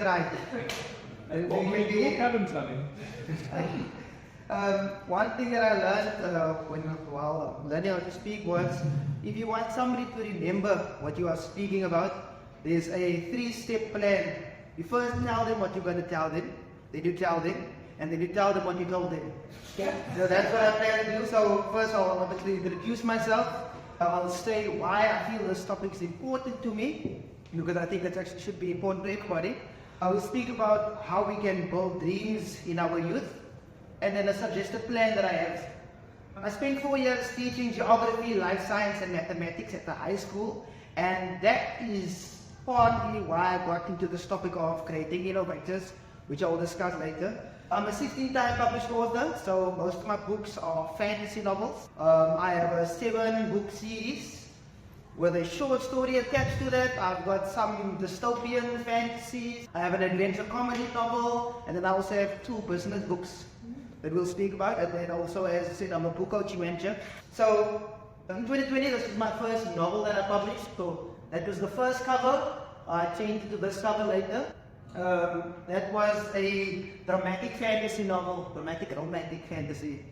Right. Or maybe you haven't done One thing that I learned while learning how to speak was, if you want somebody to remember what you are speaking about, there's a 3-step plan. You first tell them what you're going to tell them, then you tell them, and then you tell them what you told them. Okay? So that's what I plan to do. So first I'll obviously introduce myself. I'll say why I feel this topic is important to me, because I think that actually should be important to everybody. I will speak about how we can build dreams in our youth, and then a suggested plan that I have. I spent 4 years teaching geography, life science and mathematics at the high school, and that is partly why I got into this topic of creating innovators, which I will discuss later. I'm a 16-time published author, so most of my books are fantasy novels. I have a 7-book series with a short story attached to that. I've got some dystopian fantasies. I have an adventure comedy novel, and then I also have 2 business books that we'll speak about. And then also, as I said, I'm a book coaching manager. So in 2020, this was my first novel that I published. So that was the first cover. I changed to this cover later. That was a dramatic fantasy novel, dramatic romantic fantasy.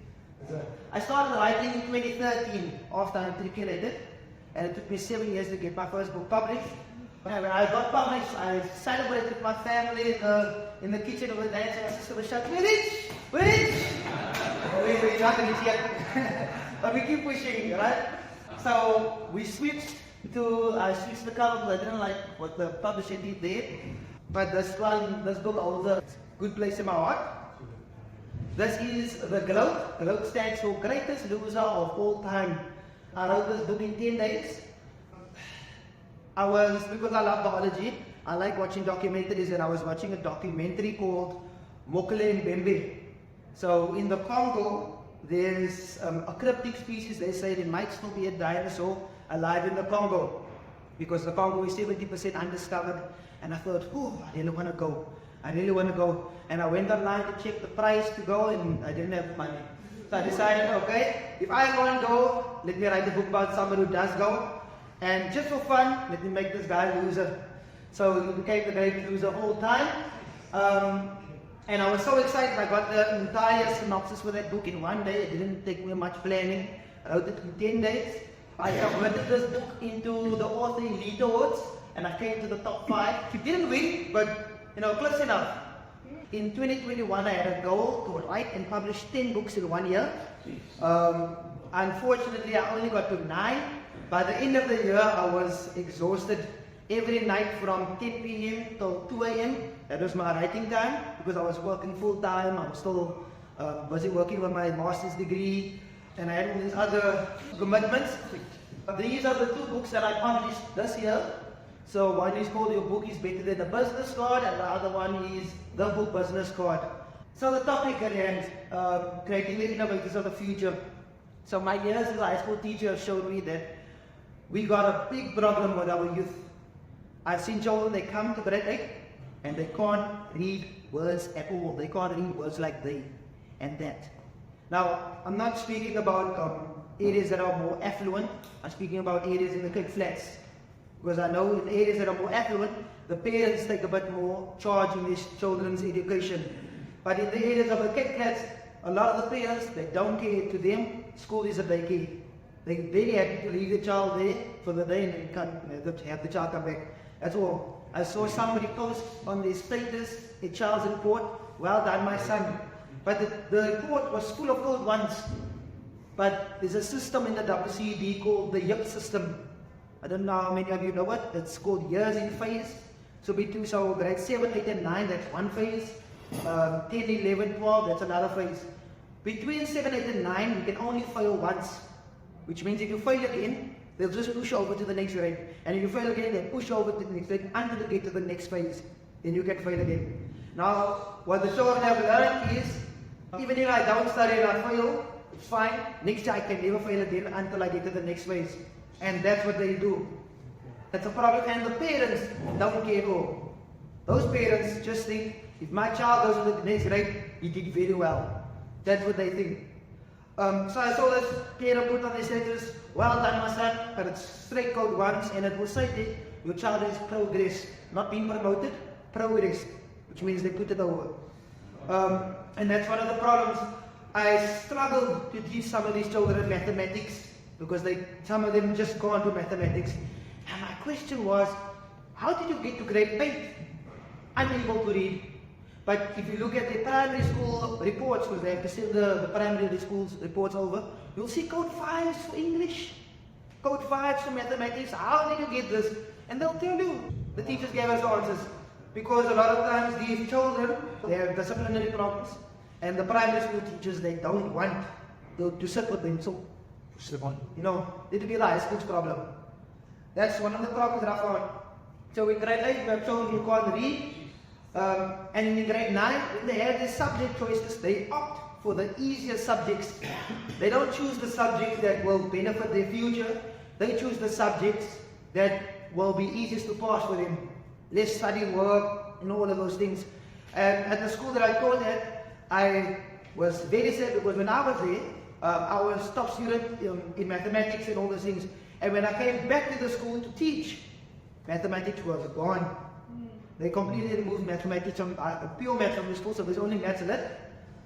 I started writing in 2013 after I matriculated, and it took me 7 years to get my first book published. When I got published, I celebrated with my family in the kitchen with my dad, and my sister was shouting, "We're rich! We're not rich yet." But we keep pushing, right? So I switched the cover because I didn't like what the publisher did there. But this book holds a good place in my heart. This is the Globe. Globe stands for Greatest Loser of All Time. I wrote this book in 10 days. Because I love biology, I like watching documentaries, and I was watching a documentary called Mokele and Bembe. So in the Congo, there's a cryptic species. They say there might still be a dinosaur alive in the Congo, because the Congo is 70% undiscovered. And I thought, I really want to go. And I went online to check the price to go, and I didn't have money. So I decided, okay, if I want to go, let me write a book about someone who does go. And just for fun, let me make this guy a loser. So he became the great loser of all time. And I was so excited. I got the entire synopsis for that book in 1 day. It didn't take me much planning. I wrote it in 10 days. I submitted this book into the Author Elite Awards, and I came to the top 5. It didn't win, but close enough. In 2021, I had a goal to write and publish 10 books in 1 year. Unfortunately, I only got to 9. By the end of the year, I was exhausted. Every night from 10 p.m. till 2 a.m. That was my writing time, because I was working full time. I was still busy working on my master's degree, and I had all these other commitments. These are the 2 books that I published this year. So one is called Your Book is Better Than a Business Card, and the other one is The Book Business Card. So the topic at hand, creating the innovators of the future. So my years as a high school teacher have showed me that we got a big problem with our youth. I've seen children, they come to grade 8 and they can't read words at all. They can't read words like they and that. Now, I'm not speaking about areas that are more affluent. I'm speaking about areas in the Cape Flats. Because I know in areas that are more affluent, the parents take a bit more charge in these children's education. But in the areas of the Cape Flats, a lot of the parents, they don't care. To them, school is a daycare. They're very happy to leave the child there for the day and then have the child come back. That's all. I saw somebody post on their status a child's report. Well done, my son. But the report was full of old ones. But there's a system in the WCD called the YIP system. I don't know how many of you know it. It's called years in phase. So between grade 7, 8 and 9, that's one phase. 10, 11, 12, that's another phase. Between 7, 8 and 9, you can only fail once. Which means if you fail again, they'll just push over to the next grade. And if you fail again, they'll push over to the next grade until you get to the next phase. Then you can fail again. Now, what the children have learned is, even if I don't study and I fail, it's fine. Next year I can never fail again until I get to the next phase. And that's what they do. That's a problem. And the parents don't care at all. Those parents just think, if my child goes to the next grade, he did very well. That's what they think. So I saw this parent put on their status, well done my son, but it's straight code once, and it will say that your child has progressed, not been promoted, progress, which means they put it over. And that's one of the problems. I struggled to teach some of these children mathematics because some of them just can't do mathematics. And my question was, how did you get to grade 8? Unable to read. But if you look at the primary school reports, because they have to send the primary school's reports over, you'll see code 5s for English, code 5s for mathematics. How did you get this? And they'll tell you. The teachers gave us answers. Because a lot of times these children, they have disciplinary problems. And the primary school teachers, they don't want to sit with them. So, you know, it'll be the high school's problem. That's one of the problems that I found. So in grade 8, we have children who can't read. And in grade 9, when they have their subject choices, they opt for the easier subjects. They don't choose the subjects that will benefit their future. They choose the subjects that will be easiest to pass for them. Less study work and all of those things. And at the school that I taught at, I was very sad because when I was there, I was top student in mathematics and all those things. And when I came back to the school to teach, mathematics was gone. They completely removed mathematics from pure maths from the school, so there's only maths left.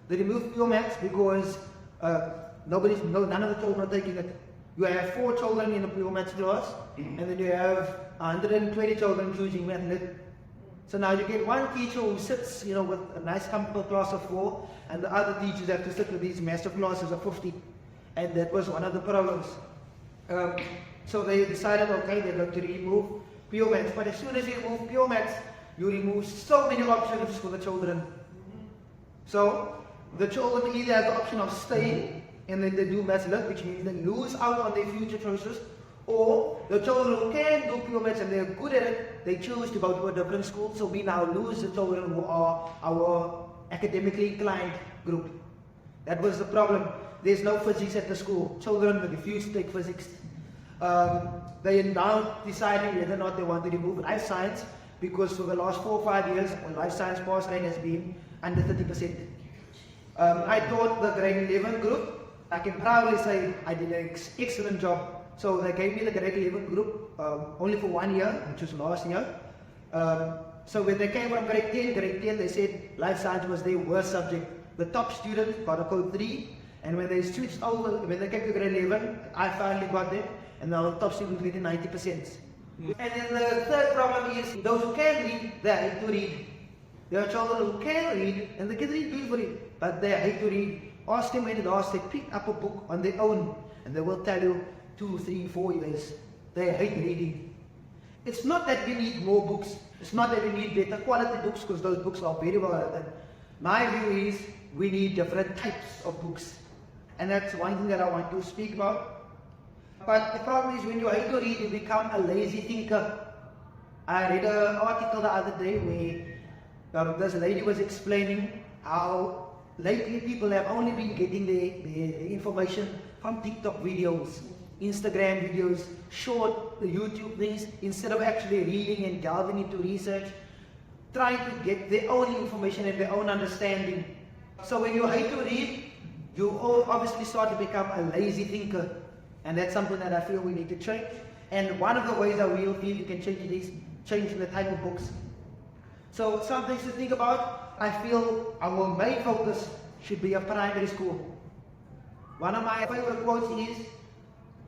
They removed pure maths because none of the children are taking it. You have 4 children in a pure maths class, and then you have 120 children choosing math lit. So now you get one teacher who sits, you know, with a nice comfortable class of 4, and the other teachers have to sit with these massive classes of 50. And that was one of the problems. So they decided, okay, they're going to remove pure maths. But as soon as you remove pure maths, you remove so many options for the children. So the children either have the option of staying and then they do maths lit, which means they lose out on their future choices, or the children who can do pure maths and they're good at it, they choose to go to a different school. So we now lose the children who are our academically inclined group. That was the problem. There's no physics at the school. Children refuse to take physics. They are now deciding whether or not they want to remove life science, because for the last 4 or 5 years, life science pass rate has been under 30%. I taught the grade 11 group. I can proudly say I did an excellent job. So they gave me the grade 11 group only for 1 year, which was last year. So when they came from grade 10, they said life science was their worst subject. The top student got a code 3, and when they switched over, when they came to grade 11, I finally got them, and now the top student getting 90%. And then the third problem is those who can read, they hate to read. There are children who can read and they can read beautifully, but they hate to read. Ask them when it asks, they pick up a book on their own and they will tell you 2, 3, 4 years. They hate reading. It's not that we need more books. It's not that we need better quality books, because those books are very well written. My view is we need different types of books. And that's one thing that I want to speak about. But the problem is when you hate to read, you become a lazy thinker. I read an article the other day where this lady was explaining how lately people have only been getting their information from TikTok videos, Instagram videos, short YouTube things, instead of actually reading and delving into research, trying to get their own information and their own understanding. So when you hate to read, you obviously start to become a lazy thinker. And that's something that I feel we need to change. And one of the ways that we feel you can change it is changing the type of books. So some things to think about. I feel our main focus should be a primary school. One of my favorite quotes is,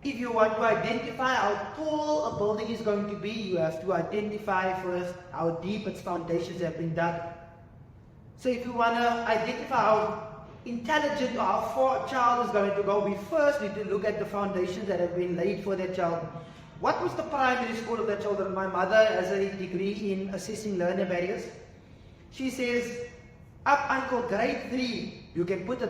if you want to identify how tall a building is going to be, you have to identify first how deep its foundations have been dug. So if you want to identify how intelligent or how far a child is going to go, we first need to look at the foundations that have been laid for that child. What was the primary school of that children? My mother has a degree in assessing learner barriers. She says, up until grade 3, you can put a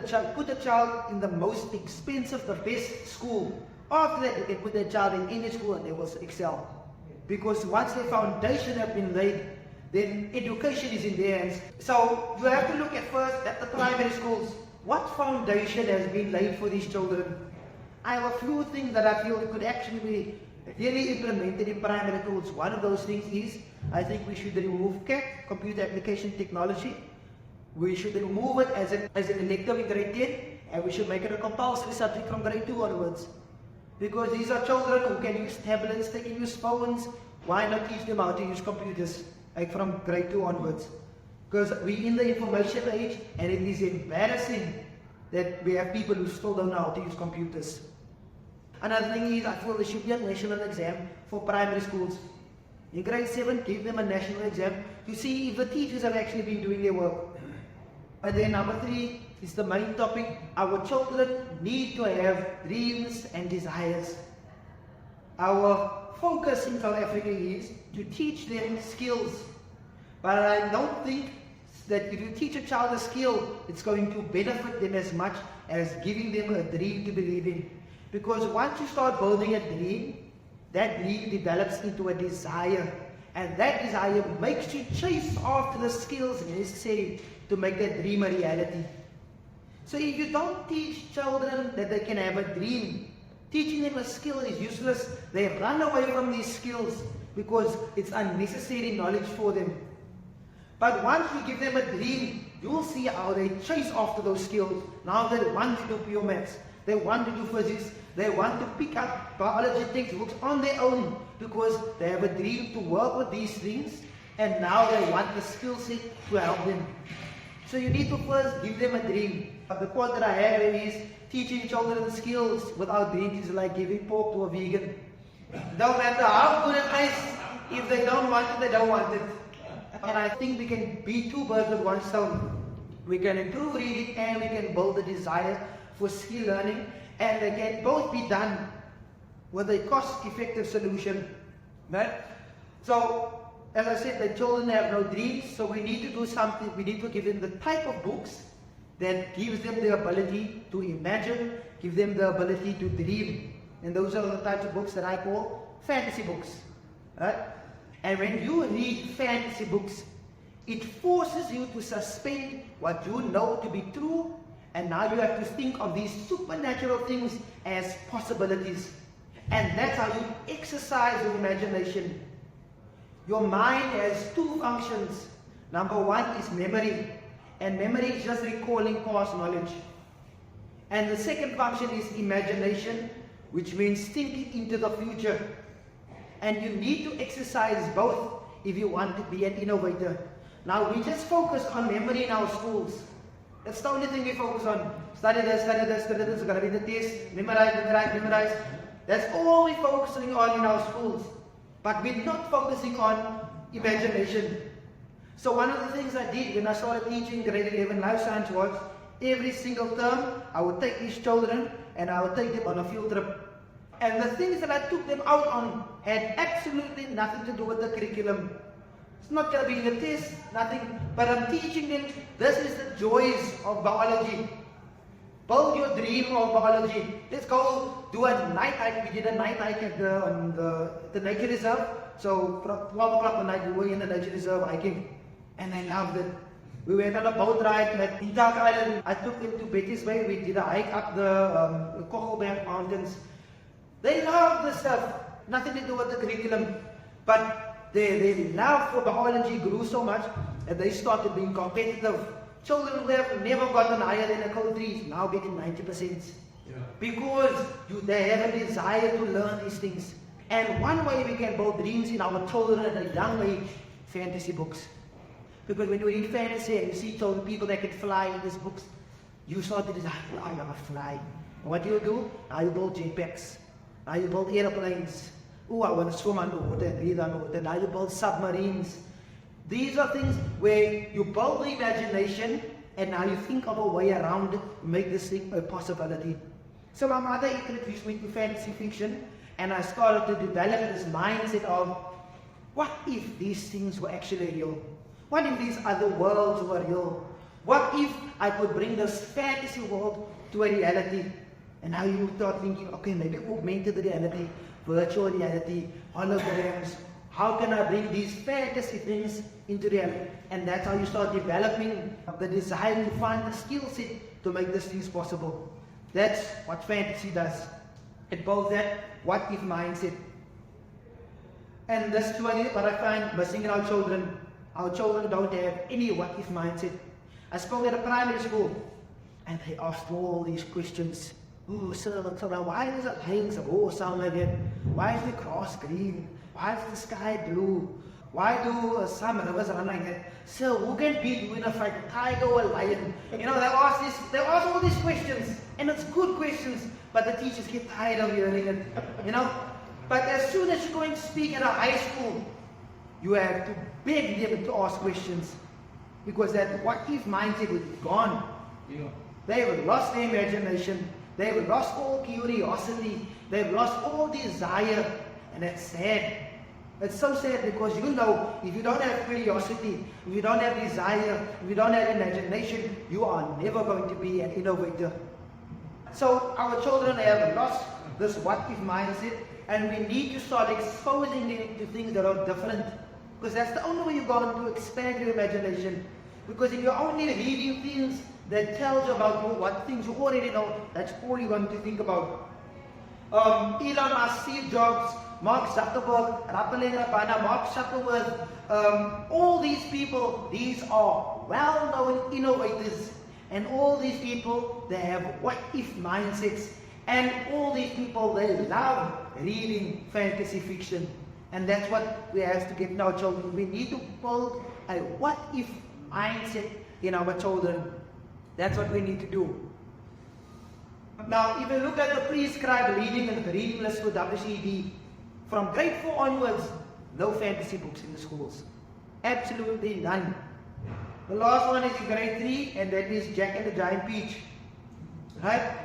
child in the most expensive, the best school. After that, you can put that child in any school and they will excel. Because once their foundation has been laid, then education is in their hands. So you have to look at first at the primary schools. What foundation has been laid for these children? I have a few things that I feel could actually be really implemented in primary schools. One of those things is, I think we should remove CAT, computer application technology. We should remove it as an elective in grade 10, and we should make it a compulsory subject from grade 2 onwards. Because these are children who can use tablets, they can use phones. Why not teach them how to use computers? like from grade 2 onwards. Because we're in the information age, and it is embarrassing that we have people who still don't know how to use computers. Another thing is, I feel there should be a national exam for primary schools. In grade 7, give them a national exam to see if the teachers have actually been doing their work. And then number 3 is the main topic. Our children need to have dreams and desires. Our focus in South Africa is to teach them skills. But I don't think that if you teach a child a skill, it's going to benefit them as much as giving them a dream to believe in. Because once you start building a dream, that dream develops into a desire. And that desire makes you chase after the skills necessary to make that dream a reality. So if you don't teach children that they can have a dream, teaching them a skill is useless. They run away from these skills because it's unnecessary knowledge for them. But once you give them a dream, you'll see how they chase after those skills. Now they want to do pure maths, they want to do physics, they want to pick up biology textbooks on their own because they have a dream to work with these things, and now they want the skill set to help them. So you need to first give them a dream. The quote that I have is, teaching children skills without dreams is like giving pork to a vegan. No matter how good it is, if they don't want it, they don't want it. And I think we can beat 2 birds with 1 stone. We can improve reading and we can build the desire for skill learning, and they can both be done with a cost-effective solution. Right? So, as I said, the children have no dreams, so we need to do something. We need to give them the type of books that gives them the ability to imagine, give them the ability to dream. And those are the types of books that I call fantasy books. Right? And when you read fantasy books, it forces you to suspend what you know to be true, and now you have to think of these supernatural things as possibilities. And that's how you exercise your imagination. Your mind has 2 functions. Number 1 is memory, and memory is just recalling past knowledge. And the second function is imagination, which means thinking into the future. And you need to exercise both if you want to be an innovator. Now we just focus on memory in our schools. That's the only thing we focus on. Study this, study this, study this, gonna be the test, memorize, memorize, memorize. That's all we're focusing on in our schools. But we're not focusing on imagination. So one of the things I did when I started teaching grade 11 life science was, every single term I would take these children and I would take them on a field trip. And the things that I took them out on had absolutely nothing to do with the curriculum. It's not going to be the test, nothing, but I'm teaching them, this is the joys of biology. Build your dream of biology. Let's go do a night hike. We did a night hike at the nature reserve. So from 12 o'clock at night we were in the nature reserve hiking, and I loved it. We went on a boat ride at Intak Island. I took them to Betty's Bay. We did a hike up the Kogelberg Mountains. They love this stuff, nothing to do with the curriculum, but their love for biology grew so much that they started being competitive. Children who have never gotten higher than a code 3 now getting 90%. Yeah. Because they have a desire to learn these things. And one way we can build dreams in our children at a young age, fantasy books. Because when you read fantasy and you see people that can fly in these books, you start to desire, I want to fly. And what do? Now you build jetpacks. Now you build airplanes. Oh, I want to swim underwater and breathe underwater. Now you build submarines. These are things where you build the imagination and now you think of a way around it to make this thing a possibility. So my mother introduced me to fantasy fiction, and I started to develop this mindset of, what if these things were actually real? What if these other worlds were real? What if I could bring this fantasy world to a reality? And now you start thinking, okay, maybe augmented reality, virtual reality, holograms. How can I bring these fantasy things into reality? And that's how you start developing the desire to find the skill set to make these things possible. That's what fantasy does. It builds that what-if mindset. And that's what I find missing in our children. Our children don't have any what-if mindset. I spoke at a primary school, and they asked all these questions. Oh, sir, why is it lying so sound like that? Why is the grass green? Why is the sky blue? Why do some rivers run like that? Sir, who can beat you in a fight, a tiger or a lion? You know, they ask all these questions, and it's good questions, but the teachers get tired of hearing it, you know. But as soon as you're going to speak at a high school, you have to beg them to ask questions, because that what-if mindset is gone. Yeah. They've lost their imagination, they've lost all curiosity, they've lost all desire, and that's sad. It's so sad, because you know, if you don't have curiosity, if you don't have desire, if you don't have imagination, you are never going to be an innovator. So our children have lost this what-if mindset, and we need to start exposing them to things that are different, because that's the only way you're going to expand your imagination. Because if you're only reading things that tells you about what things you already know, that's all you're going to think about. Elon Musk, Steve Jobs, Mark Zuckerberg, Raphael Rapana, Mark Shuttleworth, all these people, these are well-known innovators, and all these people, they have what-if mindsets, and all these people, they love reading fantasy fiction, and that's what we have to get in our children. We need to build a what-if mindset in our children. That's what we need to do. Now, if you look at the prescribed reading and the reading list for WCD, from grade 4 onwards, no fantasy books in the schools. Absolutely none. The last one is in grade 3, and that is Jack and the Giant Peach. Right?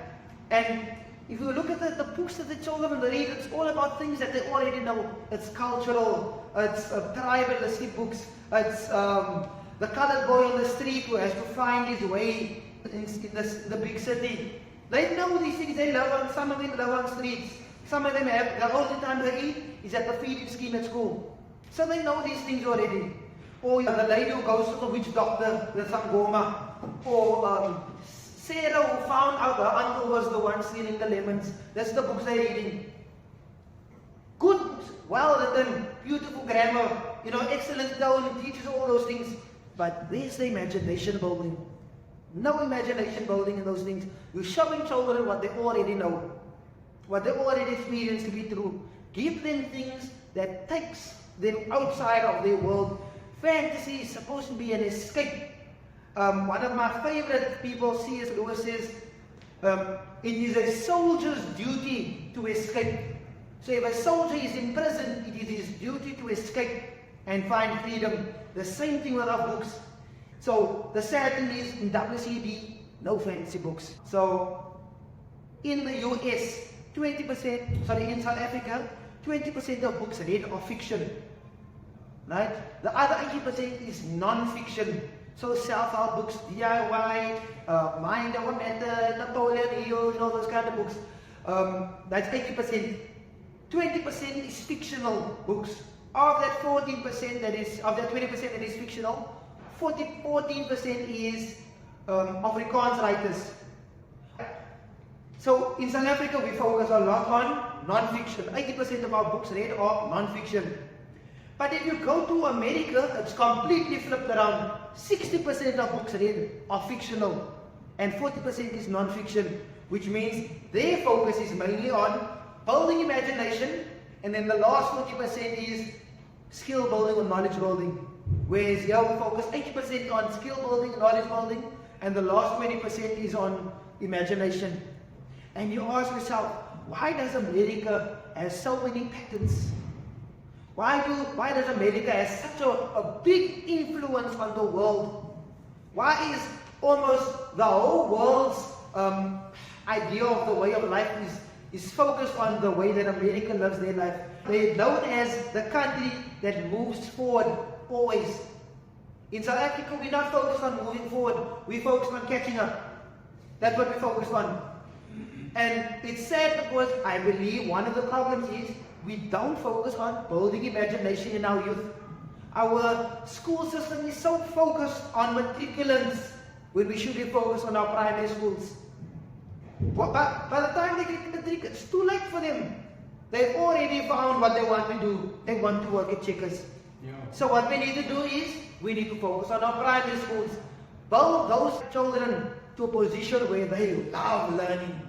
And if you look at the books that the children read, it's all about things that they already know. It's cultural, it's tribalistic books, it's the colored boy on the street who has to find his way in the big city. They know these things, they live on, some of them live on streets. Some of them have, the only time they eat is at the feeding scheme at school. So they know these things already. Or the lady who goes to the witch doctor, the Sangoma. Or Sarah who found out her uncle was the one stealing the lemons. That's the books they're reading. Good books, well written, beautiful grammar, you know, excellent tone, it teaches all those things. But where's the imagination building? No imagination building in those things. You're showing children what they already know, what they already experienced to be true. Give them things that takes them outside of their world. Fantasy is supposed to be an escape. One of my favorite people, C.S. Lewis, says, it is a soldier's duty to escape. So if a soldier is in prison, it is his duty to escape and find freedom. The same thing with our books. So the sad thing is, in WCD, no fantasy books. So in the US, 20%, in South Africa, 20% of books read are fiction. Right? The other 80% is non-fiction. So self-help books, DIY, Mind Over Matter, Napoleon Hill, you know, those kind of books. That's 80%. 20% is fictional books. Of that 14% that is, of that 20% that is fictional, 14% is Afrikaans writers. So in South Africa, we focus a lot on non-fiction. 80% of our books read are non-fiction. But if you go to America, it's completely flipped around. 60% of books read are fictional, and 40% is non-fiction, which means their focus is mainly on building imagination, and then the last 40% is skill building or knowledge building. Whereas here we focus 80% on skill building, knowledge building, and the last 20% is on imagination. And you ask yourself, why does America have so many patents? Why does America have such a big influence on the world? Why is almost the whole world's idea of the way of life is focused on the way that America lives their life? They're known as the country that moves forward always. In South Africa, we're not focused on moving forward. We focus on catching up. That's what we focus on. And it's sad because I believe one of the problems is we don't focus on building imagination in our youth. Our school system is so focused on matriculants when we should be focused on our primary schools. But by the time they get to matric, it's too late for them. They've already found what they want to do. They want to work at Checkers. Yeah. So what we need to do is, we need to focus on our primary schools. Build those children to a position where they love learning,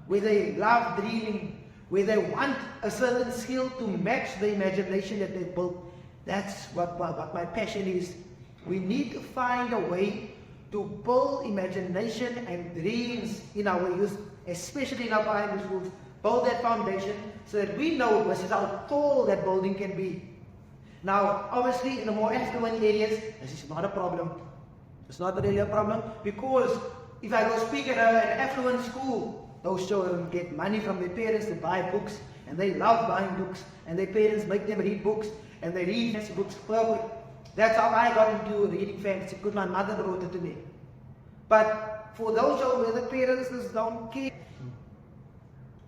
where they love dreaming, where they want a certain skill to match the imagination that they built. That's what my passion is. We need to find a way to build imagination and dreams in our youth, especially in our primary schools. Build that foundation so that we know this is how tall that building can be. Now, obviously, in the more affluent areas, this is not a problem. It's not really a problem, because if I go speak at an affluent school, those children get money from their parents to buy books, and they love buying books, and their parents make them read books, and they read fantasy books perfect. That's how I got into reading fantasy, because my mother brought it to me. But for those children where the parents just don't care,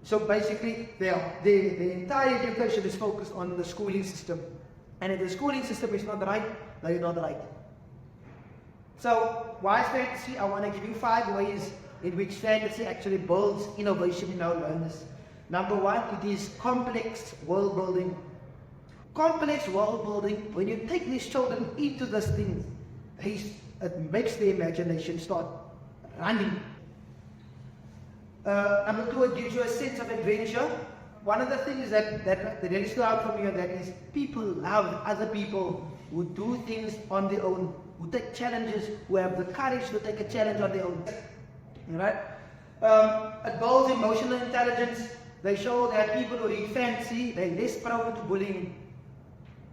so basically the entire education is focused on the schooling system. And if the schooling system is not right, they're not right. So, why is fantasy? I want to give you 5 ways in which fantasy actually builds innovation in our learners. Number 1, it is complex world building. Complex world building, when you take these children into this thing, it makes their imagination start running. Number 2, it gives you a sense of adventure. One of the things that really stood out for me, that is, people love other people who do things on their own, who take challenges, who have the courage to take a challenge on their own. Right? It builds emotional intelligence. They show that people who read fantasy, they're less prone to bullying.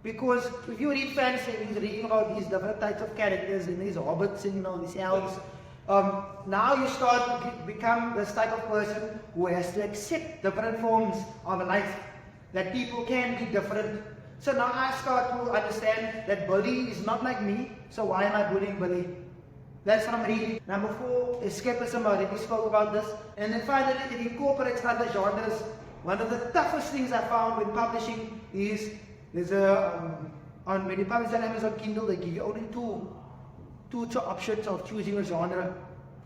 Because if you read fantasy, you're reading about these different types of characters, and these hobbits and these elves. Now you start to become this type of person who has to accept different forms of life, that people can be different. So now I start to understand that Billy is not like me, so why am I bullying Billy? That's what I'm reading. Number 4, escapism. I already spoke about this. And then finally, it incorporates other genres. One of the toughest things I found when publishing is, when you publish on Amazon Kindle, they give you only two options of choosing a genre.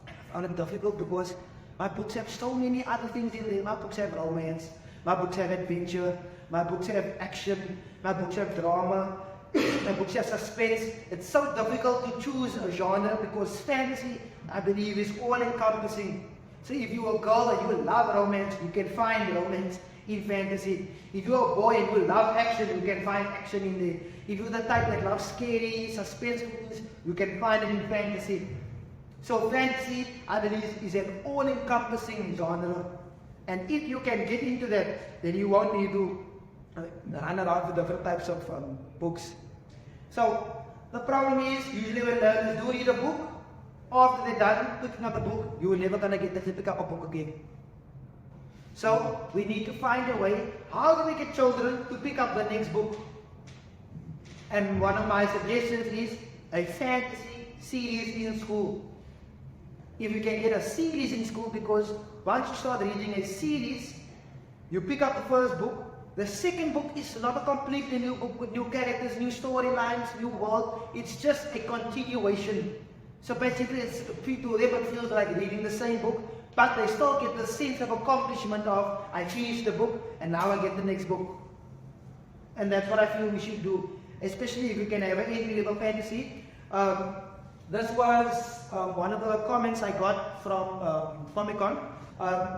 I found it difficult because my books have so many other things in there. My books have romance, my books have adventure, my books have action, my books have drama, my books have suspense. It's so difficult to choose a genre because fantasy, I believe, is all-encompassing. So if you're a girl and you love romance, you can find romance in fantasy. If you're a boy and you love action, you can find action in there. If you're the type that loves scary, suspense movies, you can find it in fantasy. So fantasy, I believe, is an all-encompassing genre. And if you can get into that, then you won't need to run around with different types of books. So the problem is, usually when learners do read a book, after they're done picking up a book, you're never going to get them to pick up a book again. So we need to find a way, how do we get children to pick up the next book? And one of my suggestions is a fantasy series in school. If you can get a series in school, because once you start reading a series, you pick up the first book. The second book is not a completely new book with new characters, new storylines, new world. It's just a continuation. So basically, to them it feels like reading the same book, but they still get the sense of accomplishment of, I finished the book and now I get the next book. And that's what I feel we should do, especially if you can have an entry-level fantasy. This was one of the comments I got from Comic-Con.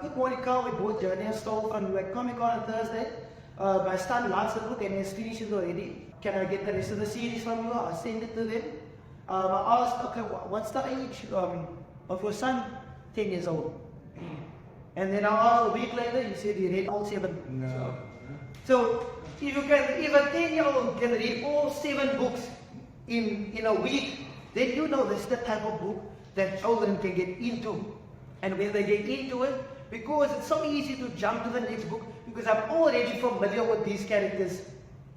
Good morning, Carl. We bought Journey and stole from Comic-Con on Thursday. My son loves the book and has finished it already. Can I get the rest of the series from you? I'll send it to them. I asked, okay, what's the age of your son? 10 years old. And then a week later, he said he read all 7. No. So if a 10-year-old can read all 7 books in a week, then you know this is the type of book that children can get into. And when they get into it, because it's so easy to jump to the next book, because I'm already familiar with these characters.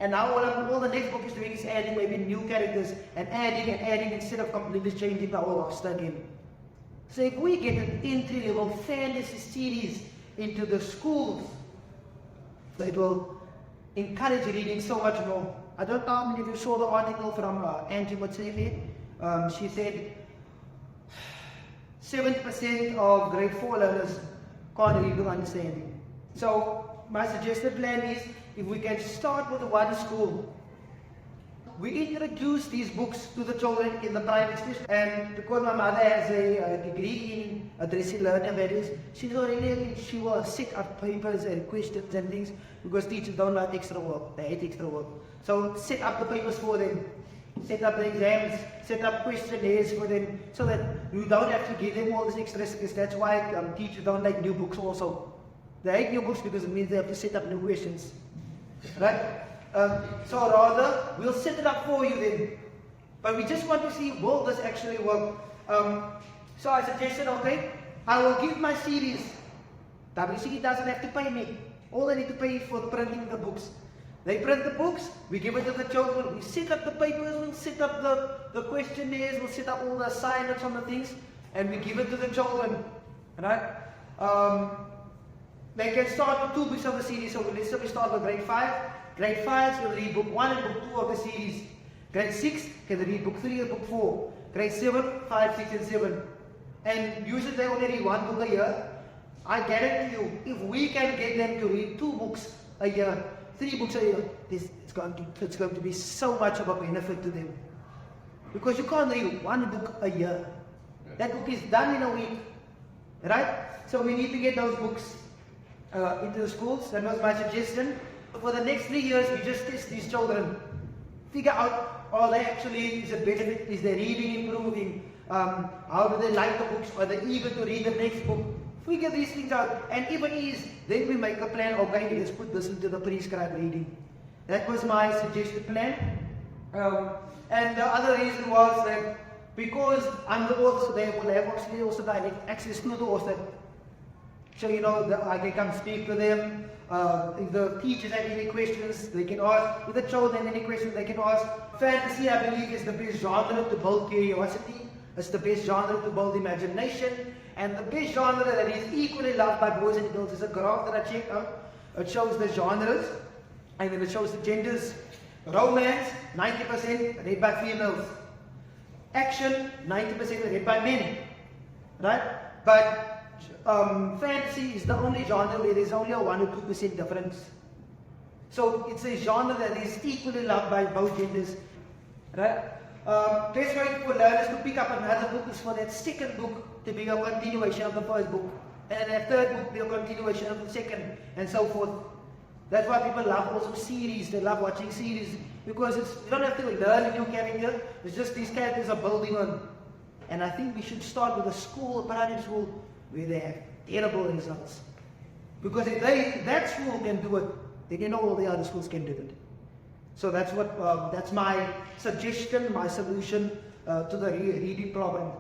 And now all the next book is doing is adding maybe new characters and adding instead of completely changing the whole roster again. So if we get an entry-level fantasy series into the schools, it will encourage reading so much more. I don't know how many of you saw the article from Angie Motsefe. She said 70% of grade 4 learners can't read with understanding. So my suggested plan is, if we can start with one school, we introduce these books to the children in the private schools. And because my mother has a degree in addressing learning values, she will set up papers and questions and things because teachers don't like extra work. They hate extra work. So set up the papers for them, set up the exams, set up questionnaires for them so that you don't have to give them all this extra skills. That's why teachers don't like new books also. They hate new books because it means they have to set up new questions. Right? So rather, we'll set it up for you then. But we just want to see, will this actually work? So I suggested, okay, I will give my series. WCD doesn't have to pay me. All they need to pay is for printing the books. They print the books, we give it to the children, we set up the papers, we'll set up the questionnaires, we'll set up all the assignments on the things, and we give it to the children. Right? They can start with 2 books of the series. So let's say we start with grade 5. Grade 5 will read book 1 and book 2 of the series. Grade 6 can read book 3 and book 4. Grade 7, 5, 6 and 7. And usually they only read 1 book a year. I guarantee you, if we can get them to read 2 books a year, 3 books a year, it's going to be so much of a benefit to them. Because you can't read 1 book a year. That book is done in a week. Right? So we need to get those books into the schools. That was my suggestion. For the next 3 years, we just test these children. Figure out, are they actually, is it benefit, is their reading improving? How do they like the books? Are they eager to read the next book? Figure these things out. And if it is, then we make a plan, okay, let's put this into the prescribed reading. That was my suggested plan. And the other reason was that because I'm the author, they will have actually also direct access to the author. So, you know, I can come speak to them. If the teachers have any questions, they can ask. If the children have any questions, they can ask. Fantasy, I believe, is the best genre to build curiosity. It's the best genre to build imagination. And the best genre that is equally loved by boys and girls is a graph that I checked out. It shows the genres, and then it shows the genders. Romance, 90% read by females. Action, 90% read by men. Right? But fantasy is the only genre where there's only a 1 or 2% difference. So it's a genre that is equally loved by both genders. Right? Best way for learners to pick up another book is for that second book to be a continuation of the first book. And that third book be a continuation of the second, and so forth. That's why people love also series. They love watching series because you don't have to learn a new character. It's just these characters are building on. And I think we should start with a school, a private school, where they have terrible results. Because if that school can do it, then you know all the other schools can do it. So that's my suggestion, my solution to the reading problem.